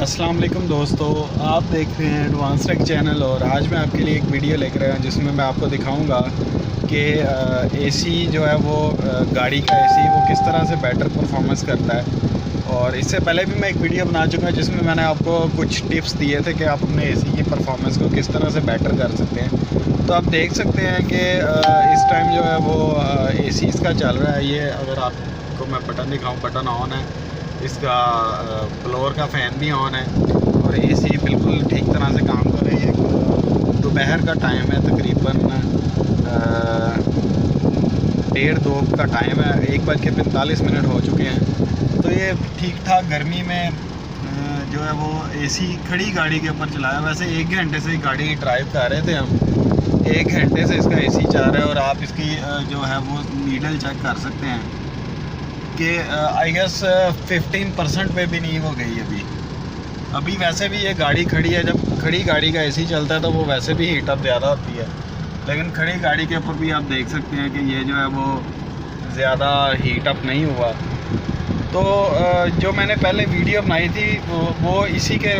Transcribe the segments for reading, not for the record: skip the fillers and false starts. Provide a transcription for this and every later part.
अस्सलाम वालेकुम दोस्तों, आप देख रहे हैं एडवांस टेक चैनल। और आज मैं आपके लिए एक वीडियो लेकर आया हूँ जिसमें मैं आपको दिखाऊंगा कि एसी जो है वो गाड़ी का एसी वो किस तरह से बेटर परफॉर्मेंस करता है। और इससे पहले भी मैं एक वीडियो बना चुका जिसमें मैंने आपको कुछ टिप्स दिए थे कि आप अपने एसी की परफॉर्मेंस को किस तरह से बेटर कर सकते हैं। तो आप देख सकते हैं कि इस टाइम जो है वो एसी का चल रहा है। ये अगर आपको मैं बटन दिखाऊँ, बटन ऑन है, इसका ब्लोअर का फ़ैन भी ऑन है और एसी बिल्कुल ठीक तरह से काम कर रही है। दोपहर का टाइम है, तकरीबन 1:30-2 का टाइम है, 1:45 हो चुके हैं। तो ये ठीक ठाक गर्मी में जो है वो एसी खड़ी गाड़ी के ऊपर चलाया। वैसे 1 घंटे से गाड़ी ड्राइव कर रहे थे हम, 1 घंटे से इसका एसी चल रहा है। और आप इसकी जो है वो नीडल चेक कर सकते हैं कि आई गेस 15% पे भी नहीं हो गई अभी। वैसे भी ये गाड़ी खड़ी है, जब खड़ी गाड़ी का एसी चलता है तो वो वैसे भी हीटअप ज़्यादा होती है, लेकिन खड़ी गाड़ी के ऊपर भी आप देख सकते हैं कि ये जो है वो ज़्यादा हीटअप नहीं हुआ। तो जो मैंने पहले वीडियो बनाई थी वो इसी के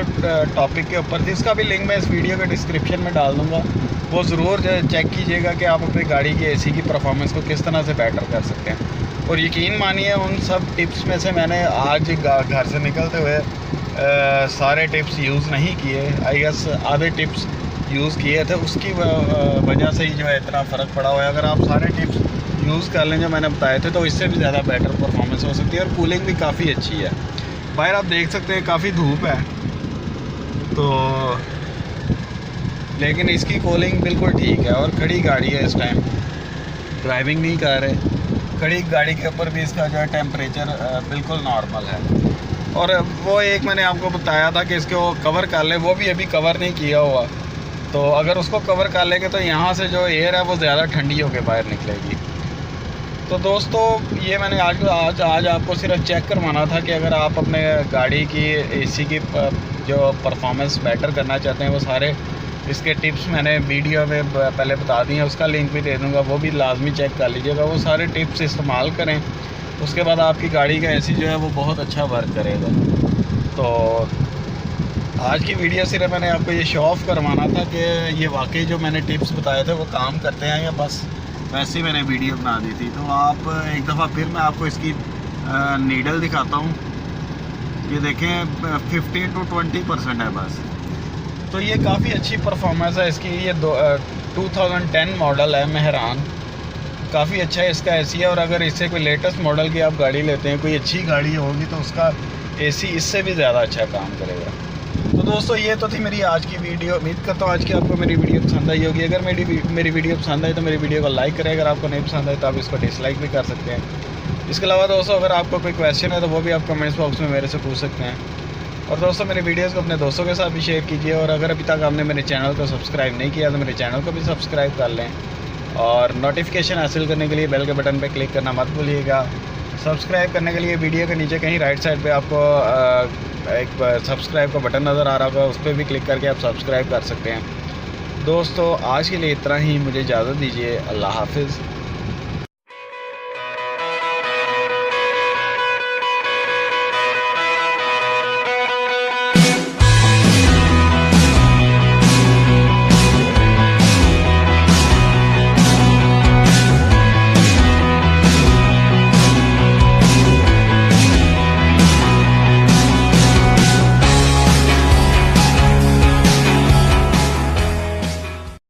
टॉपिक के ऊपर थी। इसका भी लिंक मैं इस वीडियो के डिस्क्रिप्शन में डाल दूँगा, वो ज़रूर चेक कीजिएगा कि आप अपनी गाड़ी की एसी की परफॉर्मेंस को किस तरह से बेटर कर सकते हैं। और यकीन मानिए उन सब टिप्स में से मैंने आज घर से निकलते हुए सारे टिप्स यूज़ नहीं किए। आई गेस आधे टिप्स यूज़ किए थे, उसकी वजह से ही जो है इतना फ़र्क पड़ा हुआ है। अगर आप सारे टिप्स यूज़ कर लें जो मैंने बताए थे तो इससे भी ज़्यादा बेटर परफॉर्मेंस हो सकती है। और कूलिंग भी काफ़ी अच्छी है। बाहर आप देख सकते हैं काफ़ी धूप है, तो लेकिन इसकी कूलिंग बिल्कुल ठीक है। और खड़ी गाड़ी है, इस टाइम ड्राइविंग नहीं कर रहे, खड़ी गाड़ी के ऊपर भी इसका जो है टेम्परेचर बिल्कुल नॉर्मल है। और वो एक मैंने आपको बताया था कि इसको कवर कर ले, वो भी अभी कवर नहीं किया हुआ। तो अगर उसको कवर कर लेंगे तो यहाँ से जो एयर है वो ज़्यादा ठंडी होकर बाहर निकलेगी। तो दोस्तों ये मैंने आज आपको सिर्फ चेक करवाना था कि अगर आप अपने गाड़ी की एसी की जो परफॉर्मेंस बेटर करना चाहते हैं, वो सारे इसके टिप्स मैंने वीडियो में पहले बता दी हैं, उसका लिंक भी दे दूँगा, वो भी लाजमी चेक कर लीजिएगा। वो सारे टिप्स इस्तेमाल करें, उसके बाद आपकी गाड़ी का एसी जो है वो बहुत अच्छा वर्क करेगा। तो आज की वीडियो सिर्फ मैंने आपको ये शो ऑफ़ करवाना था कि ये वाकई जो मैंने टिप्स बताए थे वो काम करते हैं या बस वैसे ही मैंने वीडियो बना दी थी। तो आप एक दफ़ा फिर मैं आपको इसकी नीडल दिखाता हूँ। ये देखें 15-20% है बस। तो ये काफ़ी अच्छी परफॉर्मेंस है इसकी। ये 2010 मॉडल है, मेहरान, काफ़ी अच्छा है इसका एसी है। और अगर इससे कोई लेटेस्ट मॉडल की आप गाड़ी लेते हैं, कोई अच्छी गाड़ी होगी, तो उसका एसी इससे भी ज़्यादा अच्छा काम करेगा। तो दोस्तों ये तो थी मेरी आज की वीडियो। उम्मीद करता हूँ आज की आपको मेरी वीडियो पसंद आई होगी। अगर मेरी वीडियो पसंद आई तो मेरी वीडियो को लाइक करें। अगर आपको नहीं पसंद आई तो आप इसको डिसलाइक भी कर सकते हैं। इसके अलावा दोस्तों अगर आपको कोई क्वेश्चन है तो वो भी आप कमेंट्स बॉक्स में मेरे से पूछ सकते हैं। और दोस्तों मेरे वीडियोस को अपने दोस्तों के साथ भी शेयर कीजिए। और अगर अभी तक आपने मेरे चैनल को सब्सक्राइब नहीं किया तो मेरे चैनल को भी सब्सक्राइब कर लें। और नोटिफिकेशन हासिल करने के लिए बेल के बटन पर क्लिक करना मत भूलिएगा। सब्सक्राइब करने के लिए वीडियो के नीचे कहीं राइट साइड पे आपको एक सब्सक्राइब का बटन नज़र आ रहा होगा, उस पर भी क्लिक करके आप सब्सक्राइब कर सकते हैं। दोस्तों आज के लिए इतना ही, मुझे इजाज़त दीजिए। अल्लाह हाफिज़।